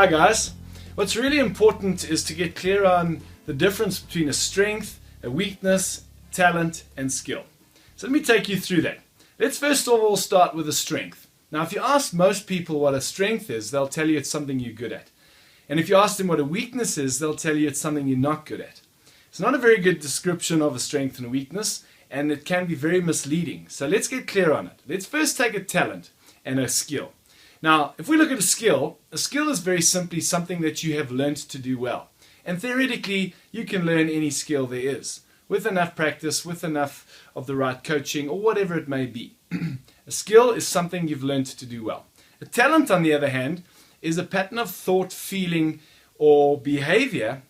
Hi guys, what's really important is to get clear on the difference between a strength, a weakness, talent and skill. So let me take you through that. Let's first of all start with a strength. Now if you ask most people what a strength is, they'll tell you it's something you're good at. And if you ask them what a weakness is, they'll tell you it's something you're not good at. It's not a very good description of a strength and a weakness, and it can be very misleading. So let's get clear on it. Let's first take a talent and a skill. Now, if we look at a skill is very simply something that you have learned to do well. And theoretically, you can learn any skill there is, with enough practice, with enough of the right coaching, or whatever it may be. A skill is something you've learned to do well. A talent, on the other hand, is a pattern of thought, feeling, or behavior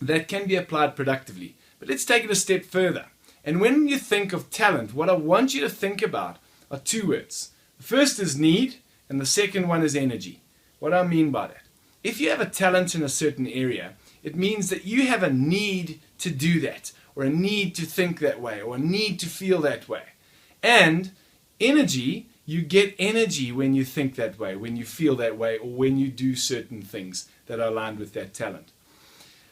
that can be applied productively. But let's take it a step further. And when you think of talent, what I want you to think about are two words. The first is need, and the second one is energy. What do I mean by that? If you have a talent in a certain area, it means that you have a need to do that, or a need to think that way, or a need to feel that way. And energy, you get energy when you think that way, when you feel that way, or when you do certain things that are aligned with that talent.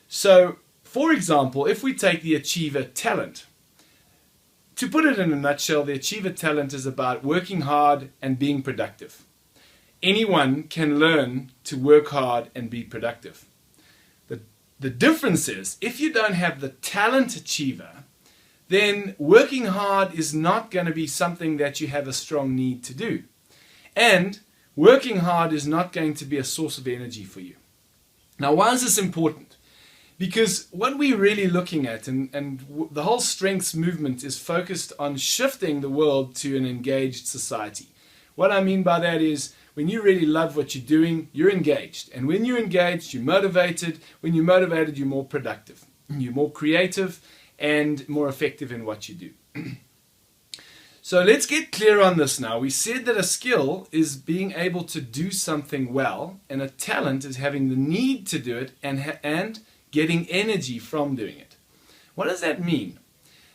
So, for example, if we take the achiever talent, to put it in a nutshell, the achiever talent is about working hard and being productive. Anyone can learn to work hard and be productive. The difference is, if you don't have the talent achiever, then working hard is not going to be something that you have a strong need to do. And working hard is not going to be a source of energy for you. Now, why is this important? Because what we're really looking at, and the whole strengths movement is focused on shifting the world to an engaged society. What I mean by that is, when you really love what you're doing, you're engaged. And when you're engaged, you're motivated. When you're motivated, you're more productive. You're more creative and more effective in what you do. So let's get clear on this now. We said that a skill is being able to do something well, and a talent is having the need to do it and getting energy from doing it. What does that mean?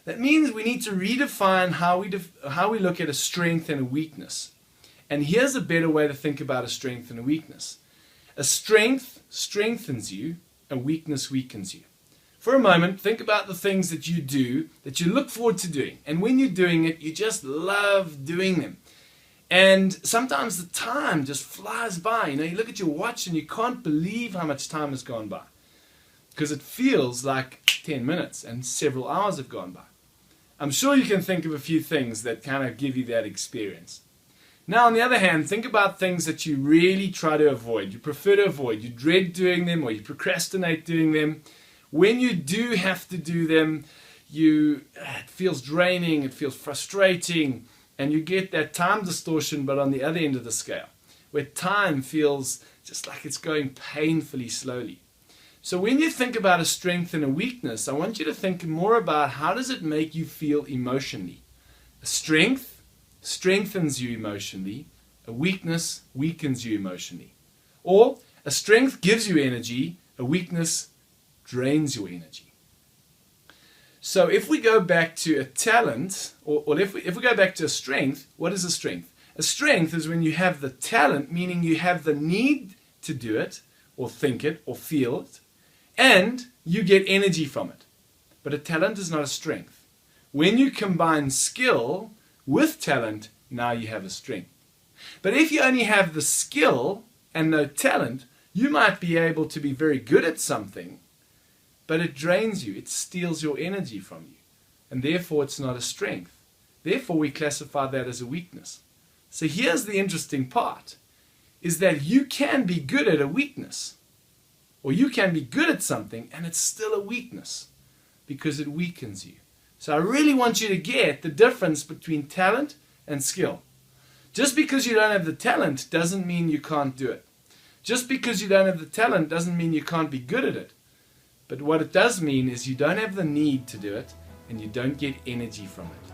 That means we need to redefine how we look at a strength and a weakness. And here's a better way to think about a strength and a weakness. A strength strengthens you, a weakness weakens you. For a moment, think about the things that you do, that you look forward to doing. And when you're doing it, you just love doing them. And sometimes the time just flies by. You look at your watch and you can't believe how much time has gone by. Because it feels like 10 minutes and several hours have gone by. I'm sure you can think of a few things that kind of give you that experience. Now, on the other hand, think about things that you really try to avoid. You prefer to avoid. You dread doing them, or you procrastinate doing them. When you do have to do them, it feels draining, it feels frustrating, and you get that time distortion, but on the other end of the scale, where time feels just like it's going painfully slowly. So when you think about a strength and a weakness, I want you to think more about how does it make you feel emotionally. A strength strengthens you emotionally, a weakness weakens you emotionally. Or a strength gives you energy, a weakness drains your energy. So if we go back to a talent, or if we go back to a strength, what is a strength? A strength is when you have the talent, meaning you have the need to do it, or think it, or feel it, and you get energy from it. But a talent is not a strength. When you combine skill with talent, now you have a strength. But if you only have the skill and no talent, you might be able to be very good at something, but it drains you, it steals your energy from you, and therefore it's not a strength. Therefore we classify that as a weakness. So here's the interesting part, is that you can be good at a weakness, or you can be good at something and it's still a weakness, because it weakens you. So I really want you to get the difference between talent and skill. Just because you don't have the talent doesn't mean you can't do it. Just because you don't have the talent doesn't mean you can't be good at it. But what it does mean is you don't have the need to do it and you don't get energy from it.